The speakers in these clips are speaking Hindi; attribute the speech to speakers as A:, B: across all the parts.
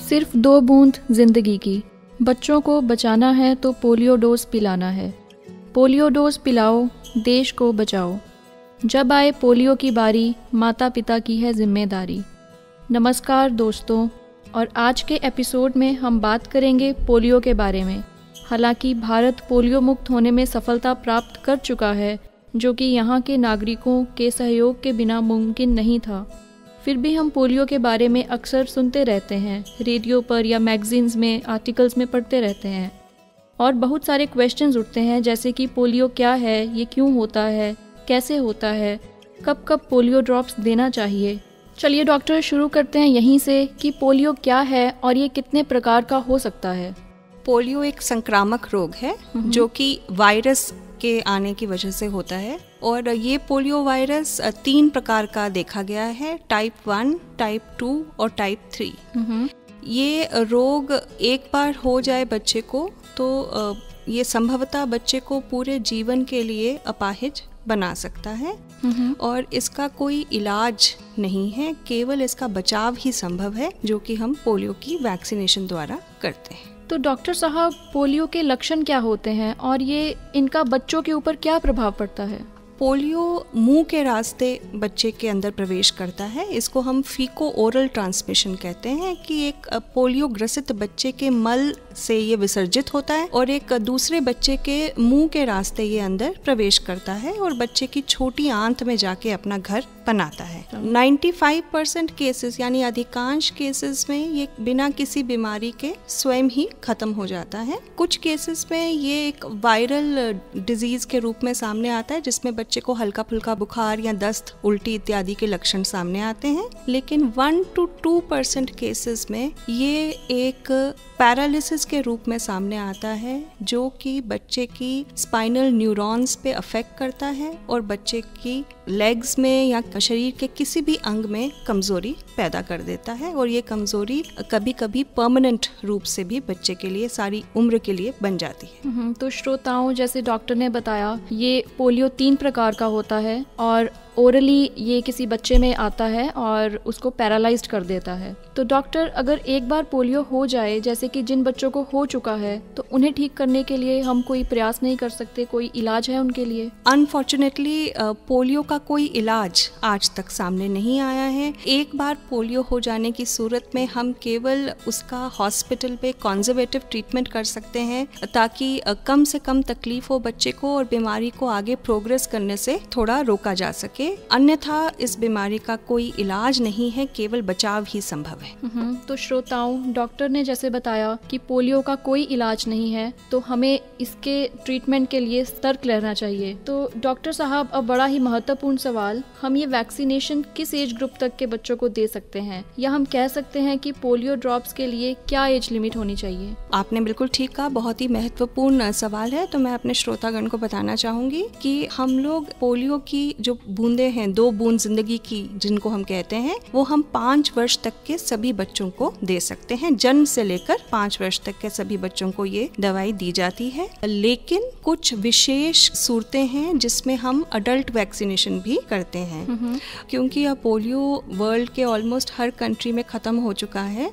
A: सिर्फ 2 बूंद जिंदगी की। बच्चों को बचाना है तो पोलियो डोज पिलाना है। पोलियो डोज पिलाओ, देश को बचाओ। जब आए पोलियो की बारी, माता पिता की है जिम्मेदारी। नमस्कार दोस्तों, और आज के एपिसोड में हम बात करेंगे पोलियो के बारे में। हालांकि भारत पोलियो मुक्त होने में सफलता प्राप्त कर चुका है, जो कि यहाँ के नागरिकों के सहयोग के बिना मुमकिन नहीं था। फिर भी हम पोलियो के बारे में अक्सर सुनते रहते हैं, रेडियो पर या मैगजीन्स में, आर्टिकल्स में पढ़ते रहते हैं। और बहुत सारे क्वेश्चंस उठते हैं, जैसे कि पोलियो क्या है, ये क्यों होता है, कैसे होता है, कब कब पोलियो ड्रॉप्स देना चाहिए। चलिए डॉक्टर, शुरू करते हैं यहीं से कि पोलियो क्या है और ये कितने प्रकार का हो सकता है।
B: पोलियो एक संक्रामक रोग है जो कि वायरस के आने की वजह से होता है, और ये पोलियो वायरस 3 प्रकार का देखा गया है, टाइप 1, टाइप 2 और टाइप 3। ये रोग एक बार हो जाए बच्चे को तो ये संभवतः बच्चे को पूरे जीवन के लिए अपाहिज बना सकता है, और इसका कोई इलाज नहीं है, केवल इसका बचाव ही संभव है, जो कि हम पोलियो की वैक्सीनेशन द्वारा करते हैं।
A: तो डॉक्टर साहब, पोलियो के लक्षण क्या होते हैं और ये इनका बच्चों के ऊपर क्या प्रभाव पड़ता है?
B: पोलियो मुंह के रास्ते बच्चे के अंदर प्रवेश करता है। इसको हम फीको ओरल ट्रांसमिशन कहते हैं, कि एक पोलियो ग्रसित बच्चे के मल से ये विसर्जित होता है और एक दूसरे बच्चे के मुंह के रास्ते ये अंदर प्रवेश करता है और बच्चे की छोटी आंत में जाके अपना घर बनाता है। 95% केसेस यानी अधिकांश केसेस में ये बिना किसी बीमारी के स्वयं ही खत्म हो जाता है। कुछ केसेस में ये एक वायरल डिजीज के रूप में सामने आता है, जिसमें बच्चे को हल्का फुल्का बुखार या दस्त, उल्टी इत्यादि के लक्षण सामने आते हैं। लेकिन 1 to 2% केसेस में ये एक पैरालिसिस के रूप में सामने आता है, जो कि बच्चे की स्पाइनल न्यूरॉन्स पे अफेक्ट करता है और बच्चे की लेग्स में या शरीर के किसी भी अंग में कमजोरी पैदा कर देता है, और ये कमजोरी कभी कभी परमानेंट रूप से भी बच्चे के लिए सारी उम्र के लिए बन जाती है।
A: तो श्रोताओं, जैसे डॉक्टर ने बताया, ये पोलियो 3 प्रकार का होता है और ओरली ये किसी बच्चे में आता है और उसको पैरालाइज्ड कर देता है। तो डॉक्टर, अगर एक बार पोलियो हो जाए, जैसे कि जिन बच्चों को हो चुका है, तो उन्हें ठीक करने के लिए हम कोई प्रयास नहीं कर सकते? कोई इलाज है उनके लिए?
B: अनफॉर्चुनेटली पोलियो का कोई इलाज आज तक सामने नहीं आया है। एक बार पोलियो हो जाने की सूरत में हम केवल उसका हॉस्पिटल पे कंजर्वेटिव ट्रीटमेंट कर सकते हैं, ताकि कम से कम तकलीफ हो बच्चे को और बीमारी को आगे प्रोग्रेस करने से थोड़ा रोका जा सके। अन्यथा इस बीमारी का कोई इलाज नहीं है, केवल बचाव ही संभव है।
A: तो श्रोताओं, डॉक्टर ने जैसे बताया कि पोलियो का कोई इलाज नहीं है, तो हमें इसके ट्रीटमेंट के लिए सतर्क रहना चाहिए। तो डॉक्टर साहब, अब बड़ा ही महत्वपूर्ण सवाल, हम ये वैक्सीनेशन किस एज ग्रुप तक के बच्चों को दे सकते हैं, या हम कह सकते हैं कि पोलियो ड्रॉप्स के लिए क्या एज लिमिट होनी चाहिए?
B: आपने बिल्कुल ठीक कहा, बहुत ही महत्वपूर्ण सवाल है। तो मैं अपने श्रोतागण को बताना चाहूंगी कि हम लोग पोलियो की जो बूंदें हैं, 2 बूंद जिंदगी की जिनको हम कहते हैं, वो हम 5 वर्ष तक के सभी बच्चों को दे सकते हैं। जन्म से लेकर 5 वर्ष तक के सभी बच्चों को ये दवाई दी जाती है। लेकिन कुछ विशेष सूरतें हैं जिसमें हम अडल्ट वैक्सीनेशन भी करते हैं, क्योंकि अब पोलियो वर्ल्ड के ऑलमोस्ट हर कंट्री में खत्म हो चुका है।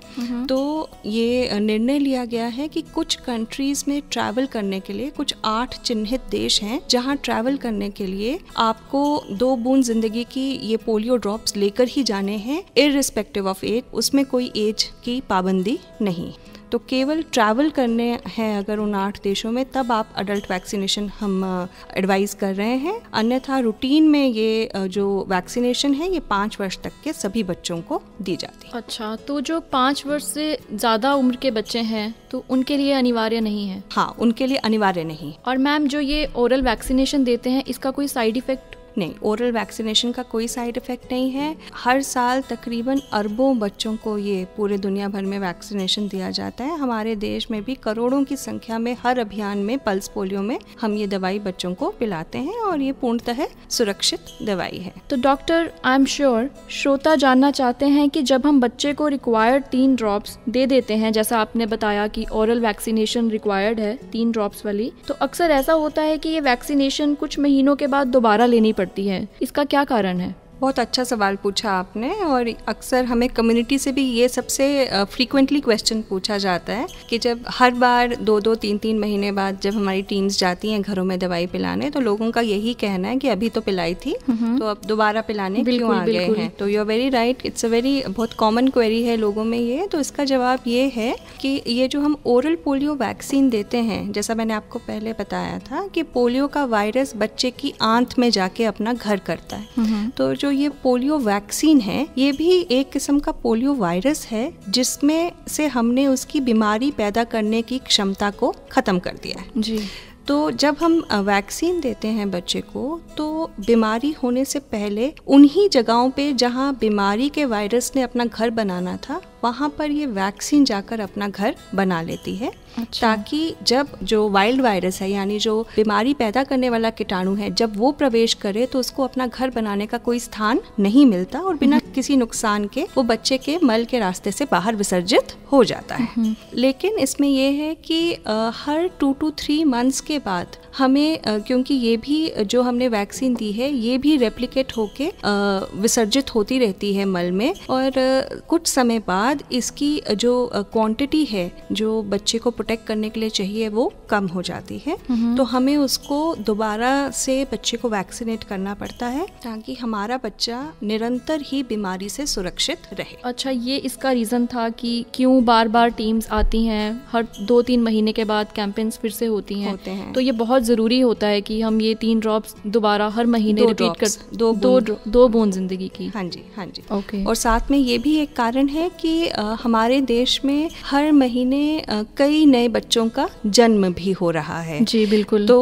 B: तो ये निर्णय लिया गया है कि कुछ कंट्रीज में ट्रैवल करने के लिए, कुछ 8 चिन्हित देश हैं जहां ट्रैवल करने के लिए आपको 2 बूंद जिंदगी की ये पोलियो ड्रॉप्स लेकर ही जाने हैं, इररिस्पेक्टिव ऑफ एज। उसमें कोई एज की पाबंदी नहीं। तो केवल ट्रैवल करने हैं अगर उन 8 देशों में, तब आप अडल्ट वैक्सीनेशन हम एडवाइस कर रहे हैं। अन्यथा रूटीन में ये जो वैक्सीनेशन है, ये 5 वर्ष तक के सभी बच्चों को दी जाती है।
A: अच्छा, तो जो 5 वर्ष से ज़्यादा उम्र के बच्चे हैं, तो उनके लिए अनिवार्य नहीं है?
B: हाँ, उनके लिए अनिवार्य नहीं।
A: और मैम, जो ये ओरल वैक्सीनेशन देते हैं, इसका कोई साइड इफेक्ट?
B: नहीं, ओरल वैक्सीनेशन का कोई साइड इफेक्ट नहीं है। हर साल तकरीबन अरबों बच्चों को ये पूरे दुनिया भर में वैक्सीनेशन दिया जाता है। हमारे देश में भी करोड़ों की संख्या में हर अभियान में, पल्स पोलियो में, हम ये दवाई बच्चों को पिलाते हैं, और ये पूर्णतः सुरक्षित दवाई है।
A: तो डॉक्टर, आई एम श्योर श्रोता जानना चाहते हैं कि जब हम बच्चे को रिक्वायर्ड 3 ड्रॉप्स दे देते हैं, जैसा आपने बताया कि ओरल वैक्सीनेशन रिक्वायर्ड है 3 ड्रॉप्स वाली, तो अक्सर ऐसा होता है कि ये वैक्सीनेशन कुछ महीनों के बाद दोबारा लेनी पड़ती है। इसका क्या कारण है?
B: बहुत अच्छा सवाल पूछा आपने, और अक्सर हमें कम्युनिटी से भी ये सबसे फ्रीक्वेंटली क्वेश्चन पूछा जाता है कि जब हर बार 2-2, 3-3 महीने बाद जब हमारी टीम्स जाती हैं घरों में दवाई पिलाने, तो लोगों का यही कहना है कि अभी तो पिलाई थी तो अब दोबारा पिलाने क्यों आ गए हैं। तो you are very right, it's a very बहुत कॉमन क्वेरी है लोगों में ये। तो इसका जवाब ये है कि ये जो हम ओरल पोलियो वैक्सीन देते हैं, जैसा मैंने आपको पहले बताया था कि पोलियो का वायरस बच्चे की आंत में जाके अपना घर करता है। तो जो ये पोलियो वैक्सीन है ये भी एक किस्म का पोलियो वायरस है जिसमें से हमने उसकी बीमारी पैदा करने की क्षमता को खत्म कर दिया है
A: जी।
B: तो जब हम वैक्सीन देते हैं बच्चे को, तो बीमारी होने से पहले उन्हीं जगहों पे जहाँ बीमारी के वायरस ने अपना घर बनाना था वहाँ पर ये वैक्सीन जाकर अपना घर बना लेती है। अच्छा। ताकि जब जो वाइल्ड वायरस है यानी जो बीमारी पैदा करने वाला कीटाणु है, जब वो प्रवेश करे तो उसको अपना घर बनाने का कोई स्थान नहीं मिलता और बिना किसी नुकसान के वो बच्चे के मल के रास्ते से बाहर विसर्जित हो जाता है। लेकिन इसमें यह है कि हर 2 to 3 मंथ्स के बाद हमें क्योंकि ये भी जो हमने वैक्सीन दी है ये भी रेप्लिकेट होके विसर्जित होती रहती है मल में, और कुछ समय बाद इसकी जो क्वांटिटी है जो बच्चे को प्रोटेक्ट करने के लिए चाहिए वो कम हो जाती है। तो हमें उसको दोबारा से बच्चे को वैक्सीनेट करना पड़ता है ताकि हमारा बच्चा निरंतर ही बीमारी से सुरक्षित रहे।
A: अच्छा, ये इसका रीज़न था कि क्यों बार बार टीम्स आती हैं, हर 2-3 महीने के बाद कैंपेन्स फिर से होते हैं। तो ये बहुत ज़रूरी होता है कि हम ये 3 ड्रॉप्स दोबारा हर महीने रिपीट कर दो बूंद जिंदगी की।
B: हाँ जी, हाँ जी।
A: ओके।
B: और साथ में ये भी एक कारण है कि हमारे देश में हर महीने कई नए बच्चों का जन्म भी हो रहा है।
A: जी बिल्कुल।
B: तो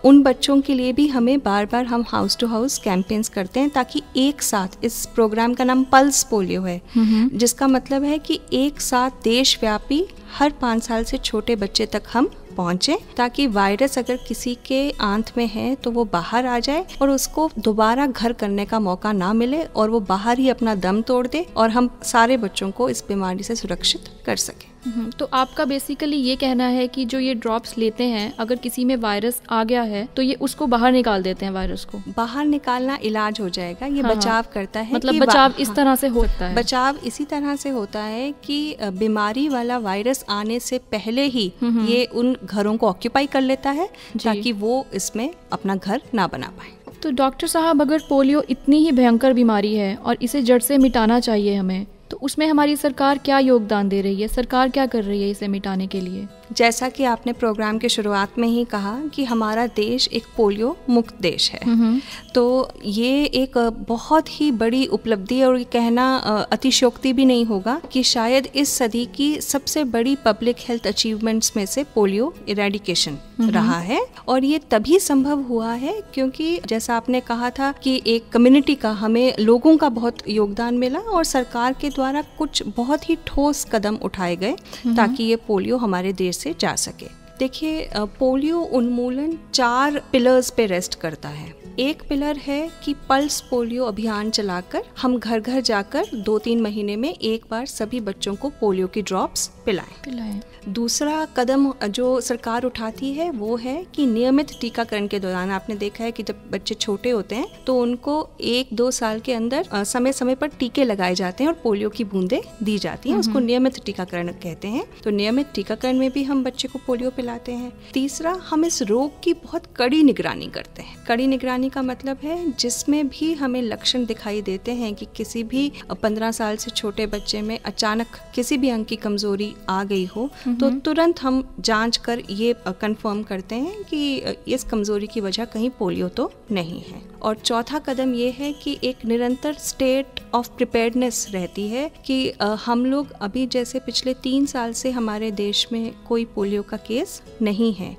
B: उन बच्चों के लिए भी हमें बार बार हम हाउस टू हाउस कैंपेन्स करते हैं ताकि एक साथ, इस प्रोग्राम का नाम पल्स पोलियो है, जिसका मतलब है कि एक साथ देशव्यापी हर 5 साल से छोटे बच्चे तक हम पहुंचे, ताकि वायरस अगर किसी के आंत में है तो वो बाहर आ जाए और उसको दोबारा घर करने का मौका ना मिले और वो बाहर ही अपना दम तोड़ दे और हम सारे बच्चों को इस बीमारी से सुरक्षित कर सकें।
A: तो आपका बेसिकली ये कहना है कि जो ये ड्रॉप्स लेते हैं, अगर किसी में वायरस आ गया है तो ये उसको बाहर निकाल देते हैं, वायरस को बाहर
B: निकालना इलाज हो जाएगा। ये बचाव करता है।
A: मतलब बचाव इस तरह से होता है।
B: बचाव इसी तरह से होता है कि बीमारी वाला वायरस आने से पहले ही ये उन घरों को ऑक्यूपाई कर लेता है ताकि वो इसमें अपना घर ना बना पाए।
A: तो डॉक्टर साहब, अगर पोलियो इतनी ही भयंकर बीमारी है और इसे जड़ से मिटाना चाहिए हमें, तो उसमें हमारी सरकार क्या योगदान दे रही है? सरकार क्या कर रही है इसे मिटाने के लिए?
B: जैसा कि आपने प्रोग्राम के शुरुआत में ही कहा कि हमारा देश एक पोलियो मुक्त देश है, तो ये एक बहुत ही बड़ी उपलब्धि और कहना अतिशयोक्ति भी नहीं होगा कि शायद इस सदी की सबसे बड़ी पब्लिक हेल्थ अचीवमेंट्स में से पोलियो इरेडिकेशन रहा है। और ये तभी संभव हुआ है क्योंकि जैसा आपने कहा था कि एक कम्युनिटी का, हमें लोगों का बहुत योगदान मिला और सरकार के द्वारा कुछ बहुत ही ठोस कदम उठाए गए ताकि ये पोलियो हमारे देश से जा सके। देखिए, पोलियो उन्मूलन 4 पिलर्स पे रेस्ट करता है। एक पिलर है कि पल्स पोलियो अभियान चलाकर हम घर घर जाकर 2-3 महीने में एक बार सभी बच्चों को पोलियो की ड्रॉप्स पिलाएं। दूसरा कदम जो सरकार उठाती है वो है कि नियमित टीकाकरण के दौरान, आपने देखा है कि जब बच्चे छोटे होते हैं तो उनको 1-2 साल के अंदर समय समय पर टीके लगाए जाते हैं और पोलियो की बूंदें दी जाती हैं। उसको नियमित टीकाकरण कहते हैं। तो नियमित टीकाकरण में भी हम बच्चे को पोलियो पिलाते हैं। तीसरा, हम इस रोग की बहुत कड़ी निगरानी करते हैं। कड़ी निगरानी का मतलब है जिसमें भी हमें लक्षण दिखाई देते हैं कि किसी भी 15 साल से छोटे बच्चे में अचानक किसी भी अंग की कमजोरी आ गई हो तो तुरंत हम जांच कर ये कंफर्म करते हैं कि इस कमजोरी की वजह कहीं पोलियो तो नहीं है। और चौथा कदम ये है कि एक निरंतर स्टेट ऑफ प्रिपेयर्डनेस रहती है कि हम लोग अभी जैसे पिछले 3 साल से हमारे देश में कोई पोलियो का केस नहीं है,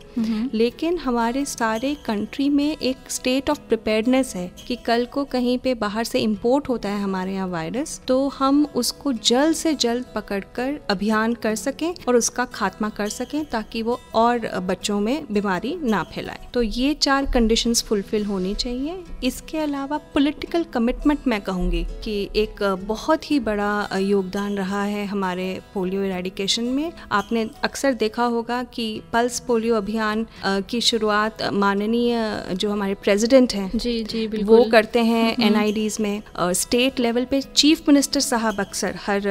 B: लेकिन हमारे सारे कंट्री में एक स्टेट ऑफ प्रिपेयर्डनेस है कि कल को कहीं पे बाहर से इंपोर्ट होता है हमारे यहाँ वायरस, तो हम उसको जल्द से जल्द पकड़कर अभियान कर सकें और उसका खात्मा कर सकें ताकि वो और बच्चों में बीमारी ना फैलाए। तो ये 4 कंडीशंस फुलफिल होनी चाहिए। इसके अलावा पॉलिटिकल कमिटमेंट मैं कहूँगी कि एक बहुत ही बड़ा योगदान रहा है हमारे पोलियो इरेडिकेशन में। आपने अक्सर देखा होगा कि पल्स पोलियो अभियान की शुरुआत माननीय जो हमारे प्रेसिडेंट प्रेसिडेंट हैं
A: जी बिल्कुल,
B: वो करते हैं NIDs में। स्टेट लेवल पे चीफ मिनिस्टर साहब अक्सर हर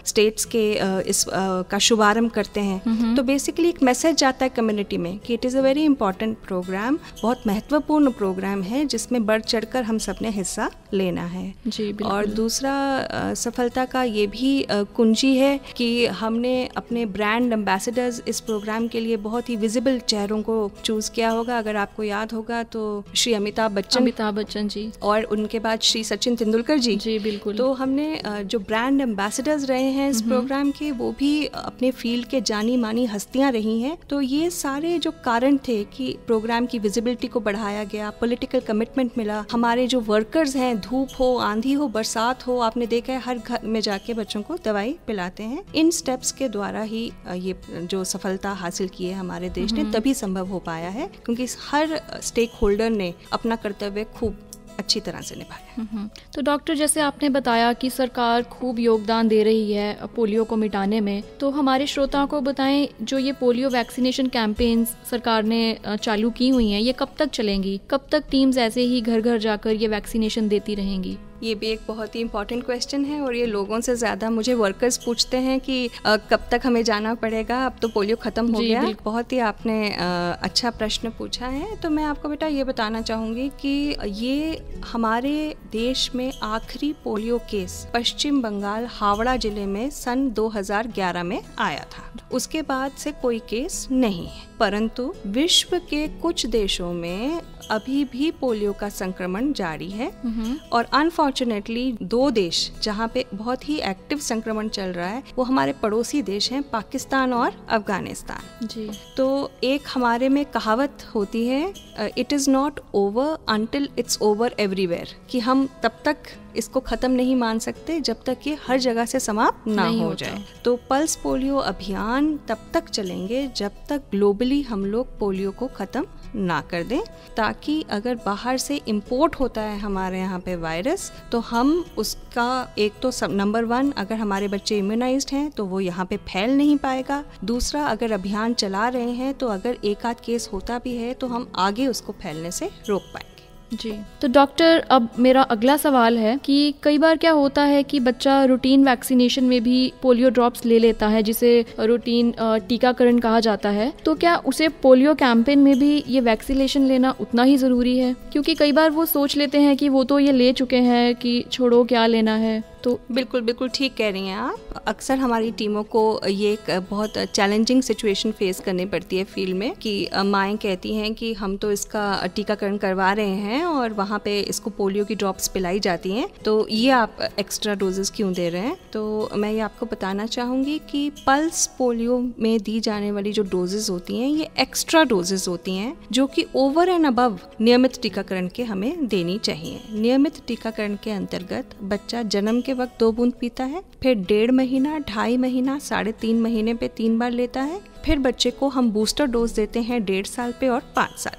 B: स्टेट्स के इस का शुभारंभ करते हैं। तो बेसिकली एक मैसेज जाता है कम्युनिटी में कि it is a very important program, बहुत महत्वपूर्ण प्रोग्राम है जिसमें बढ़ चढ़कर हम सब ने हिस्सा लेना है
A: जी।
B: और दूसरा सफलता का ये भी कुंजी है कि हमने अपने ब्रांड एम्बेसडर्स इस प्रोग्राम के लिए बहुत ही विजिबल चेहरों को चूज किया होगा। अगर आपको याद होगा तो श्री अमिताभ बच्चन जी और उनके बाद श्री सचिन तेंदुलकर जी
A: बिल्कुल।
B: तो हमने जो ब्रांड एम्बेसडर्स रहे हैं इस प्रोग्राम के, वो भी अपने फील्ड के जानी मानी हस्तियां रही हैं। तो ये सारे जो कारण थे कि प्रोग्राम की विजिबिलिटी को बढ़ाया गया, पॉलिटिकल कमिटमेंट मिला, हमारे जो वर्कर्स हैं, धूप हो, आंधी हो, बरसात हो, आपने देखा है हर घर में जाके बच्चों को दवाई पिलाते हैं। इन स्टेप्स के द्वारा ही ये जो सफलता हासिल की है हमारे देश ने तभी संभव हो पाया है, क्योंकि हर स्टेक होल्डर ने अपना कर्तव्य खूब अच्छी तरह से निभाया।
A: तो डॉक्टर, जैसे आपने बताया कि सरकार खूब योगदान दे रही है पोलियो को मिटाने में, तो हमारे श्रोताओं को बताएं जो ये पोलियो वैक्सीनेशन कैंपेन्स सरकार ने चालू की हुई हैं, ये कब तक चलेंगी? कब तक टीम्स ऐसे ही घर घर जाकर ये वैक्सीनेशन देती रहेंगी?
B: ये भी एक बहुत ही इम्पॉर्टेंट क्वेश्चन है और ये लोगों से ज़्यादा मुझे वर्कर्स पूछते हैं कि कब तक हमें जाना पड़ेगा, अब तो पोलियो ख़त्म हो गया। बहुत ही आपने अच्छा प्रश्न पूछा है। तो मैं आपको बेटा ये बताना चाहूँगी कि ये हमारे देश में आखिरी पोलियो केस पश्चिम बंगाल हावड़ा जिले में सन 2011 में आया था। उसके बाद से कोई केस नहीं है, परंतु विश्व के कुछ देशों में अभी भी पोलियो का संक्रमण जारी है और अनफॉर्चुनेटली 2 देश जहाँ पे बहुत ही एक्टिव संक्रमण चल रहा है वो हमारे पड़ोसी देश हैं, पाकिस्तान और अफगानिस्तान जी। तो एक हमारे में कहावत होती है, it is not over until it's over everywhere, कि हम तब तक इसको ख़त्म नहीं मान सकते जब तक ये हर जगह से समाप्त ना हो जाए। तो पल्स पोलियो अभियान तब तक चलेंगे जब तक ग्लोबली हम लोग पोलियो को ख़त्म ना कर दें, ताकि अगर बाहर से इंपोर्ट होता है हमारे यहाँ पे वायरस तो हम उसका एक तो नंबर 1 अगर हमारे बच्चे इम्यूनाइज्ड हैं तो वो यहाँ पे फैल नहीं पाएगा। दूसरा, अगर अभियान चला रहे हैं तो अगर एक आध केस होता भी है तो हम आगे उसको फैलने से रोक पाएंगे
A: जी। तो डॉक्टर, अब मेरा अगला सवाल है कि कई बार क्या होता है कि बच्चा रूटीन वैक्सीनेशन में भी पोलियो ड्रॉप्स ले लेता है, जिसे रूटीन टीकाकरण कहा जाता है, तो क्या उसे पोलियो कैंपेन में भी ये वैक्सीनेशन लेना उतना ही ज़रूरी है? क्योंकि कई बार वो सोच लेते हैं कि वो तो ये ले चुके हैं कि छोड़ो क्या लेना है। तो
B: बिल्कुल ठीक कह रही हैं आप। अक्सर हमारी टीमों को ये एक बहुत चैलेंजिंग सिचुएशन फेस करनी पड़ती है फील्ड में कि माएँ कहती हैं कि हम तो इसका टीकाकरण करवा रहे हैं और वहाँ पे इसको पोलियो की ड्रॉप्स पिलाई जाती हैं, तो ये आप एक्स्ट्रा डोजेस क्यों दे रहे हैं? तो मैं ये आपको बताना चाहूँगी कि पल्स पोलियो में दी जाने वाली जो डोजेस होती हैं ये एक्स्ट्रा डोजेस होती हैं जो कि ओवर एंड अबव नियमित टीकाकरण के हमें देनी चाहिए। नियमित टीकाकरण के अंतर्गत बच्चा जन्म के वक्त 2 बूंद पीता है, फिर 1.5 महीना, 2.5 महीना, 3.5 महीने पे 3 बार लेता है, फिर बच्चे को हम बूस्टर डोज देते हैं 1.5 साल पे और 5 साल।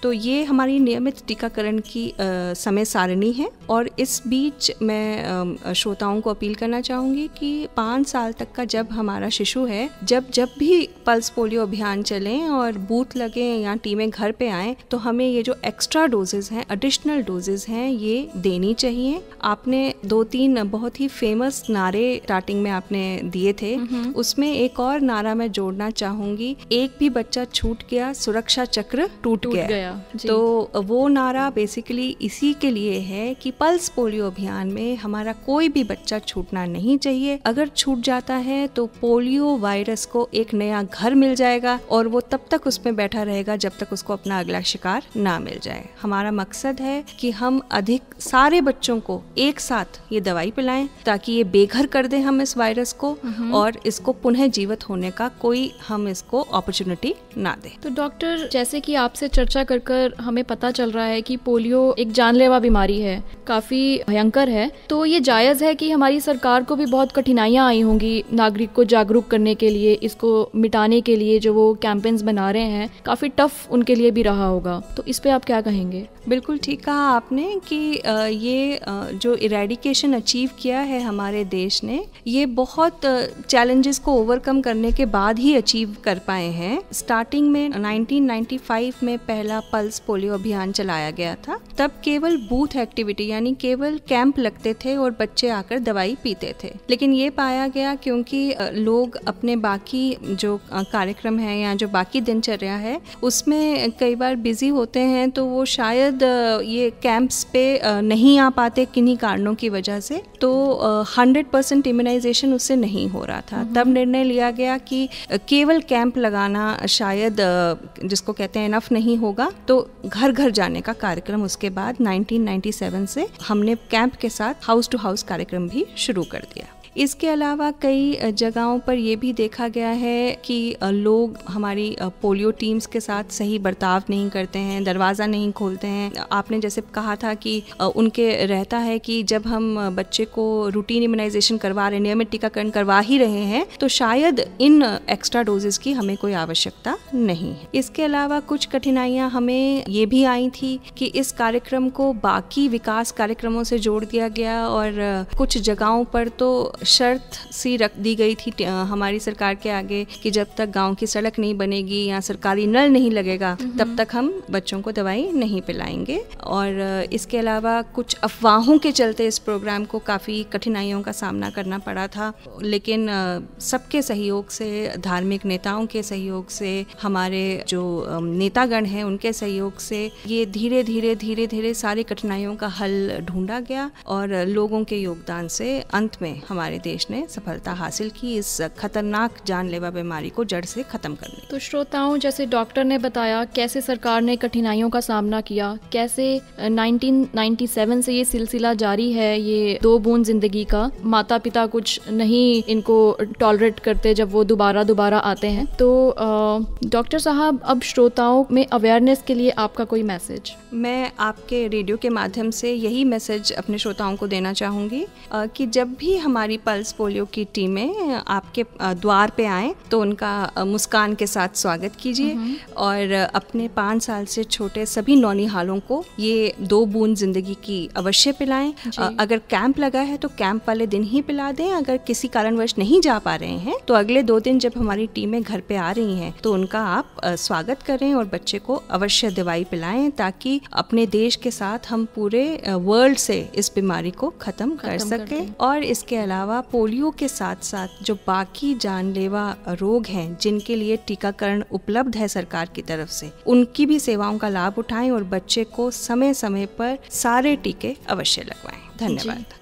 B: तो ये हमारी नियमित टीकाकरण की समय सारणी है। और इस बीच मैं श्रोताओं को अपील करना चाहूँगी कि 5 साल तक का जब हमारा शिशु है, जब भी पल्स पोलियो अभियान चलें और बूथ लगे या टीमें घर पे आएँ, तो हमें ये जो एक्स्ट्रा डोजेज हैं, एडिशनल डोजेज हैं, ये देनी चाहिए। आपने 2-3 बहुत ही फेमस नारे स्टार्टिंग में आपने दिए थे, उसमें एक और नारा मैं जोड़ना चाहूंगी, एक भी बच्चा छूट गया सुरक्षा चक्र टूट गया। तो वो नारा बेसिकली इसी के लिए है कि पल्स पोलियो अभियान में हमारा कोई भी बच्चा छूटना नहीं चाहिए। अगर छूट जाता है तो पोलियो वायरस को एक नया घर मिल जाएगा और वो तब तक उसमें बैठा रहेगा जब तक उसको अपना अगला शिकार ना मिल जाए। हमारा मकसद है कि हम अधिक सारे बच्चों को एक साथ ये दवाई पिलाएं ताकि ये बेघर कर दें हम इस वायरस को और इसको पुनः जीवित होने का कोई हम इसको अपॉर्चुनिटी ना दें।
A: तो डॉक्टर, जैसे कि आपसे चर्चा कर हमें पता चल रहा है कि पोलियो एक जानलेवा बीमारी है, काफी भयंकर है, तो ये जायज़ है कि हमारी सरकार को भी बहुत कठिनाइयाँ आई होंगी नागरिक को जागरूक करने के लिए, इसको मिटाने के लिए जो वो कैंपेन्स बना रहे हैं, काफी टफ उनके लिए भी रहा होगा। तो इस पे आप क्या कहेंगे?
B: बिल्कुल ठीक कहा आपने कि ये जो इरेडिकेशन अचीव किया है हमारे देश ने, ये बहुत चैलेंजेस को ओवरकम करने के बाद ही अचीव अचीव कर पाए हैं। स्टार्टिंग में 1995 में पहला पल्स पोलियो अभियान चलाया गया था। तब केवल बूथ एक्टिविटी यानी केवल कैंप लगते थे और बच्चे आकर दवाई पीते थे। लेकिन ये पाया गया क्योंकि लोग अपने बाकी जो कार्यक्रम है या जो बाकी दिनचर्या है उसमें कई बार बिजी होते हैं, तो वो शायद ये कैंप्स पे नहीं आ पाते किन्हीं कारणों की वजह से, तो 100% इम्यूनाइजेशन उससे नहीं हो रहा था। तब निर्णय लिया गया कि केवल कैंप लगाना शायद जिसको कहते हैं इनफ नहीं होगा, तो घर घर जाने का कार्यक्रम उसके बाद 1997 से हमने कैंप के साथ हाउस टू हाउस कार्यक्रम भी शुरू कर दिया। इसके अलावा कई जगहों पर ये भी देखा गया है कि लोग हमारी पोलियो टीम्स के साथ सही बर्ताव नहीं करते हैं, दरवाज़ा नहीं खोलते हैं। आपने जैसे कहा था कि उनके रहता है कि जब हम बच्चे को रूटीन इम्यूनाइजेशन करवा रहे, नियमित टीकाकरण करवा ही रहे हैं, तो शायद इन एक्स्ट्रा डोजेस की हमें कोई आवश्यकता नहीं है। इसके अलावा कुछ कठिनाइयाँ हमें ये भी आई थी कि इस कार्यक्रम को बाकी विकास कार्यक्रमों से जोड़ दिया गया और कुछ जगहों पर तो शर्त सी रख दी गई थी हमारी सरकार के आगे कि जब तक गांव की सड़क नहीं बनेगी या सरकारी नल नहीं लगेगा तब तक हम बच्चों को दवाई नहीं पिलाएंगे। और इसके अलावा कुछ अफवाहों के चलते इस प्रोग्राम को काफ़ी कठिनाइयों का सामना करना पड़ा था, लेकिन सबके सहयोग से, धार्मिक नेताओं के सहयोग से, हमारे जो नेतागण हैं उनके सहयोग से ये धीरे धीरे सारी कठिनाइयों का हल ढूंढा गया और लोगों के योगदान से अंत में हमारे देश ने सफलता हासिल की इस खतरनाक जानलेवा बीमारी को जड़ से खत्म करने।
A: तो श्रोताओं, जैसे डॉक्टर ने बताया कैसे सरकार ने कठिनाइयों का सामना किया, कैसे 1997 से ये सिलसिला जारी है, ये 2 बूंद जिंदगी का। माता पिता कुछ नहीं इनको टॉलरेट करते जब वो दोबारा आते हैं। तो डॉक्टर साहब, अब श्रोताओं में अवेयरनेस के लिए आपका कोई मैसेज?
B: मैं आपके रेडियो के माध्यम से यही मैसेज अपने श्रोताओं को देना चाहूँगी कि जब भी हमारी पल्स पोलियो की टीमें आपके द्वार पे आएँ तो उनका मुस्कान के साथ स्वागत कीजिए और अपने 5 साल से छोटे सभी नौनिहालों को ये 2 बूंद जिंदगी की अवश्य पिलाएं। अगर कैंप लगा है तो कैंप वाले दिन ही पिला दें। अगर किसी कारणवश नहीं जा पा रहे हैं तो अगले 2 दिन जब हमारी टीमें घर पे आ रही हैं तो उनका आप स्वागत करें और बच्चे को अवश्य दवाई पिलाएं, ताकि अपने देश के साथ हम पूरे वर्ल्ड से इस बीमारी को खत्म कर सकें। और इसके अलावा पोलियो के साथ साथ जो बाकी जानलेवा रोग हैं जिनके लिए टीकाकरण उपलब्ध है सरकार की तरफ से, उनकी भी सेवाओं का लाभ उठाएं और बच्चे को समय समय पर सारे टीके अवश्य लगवाएं। धन्यवाद।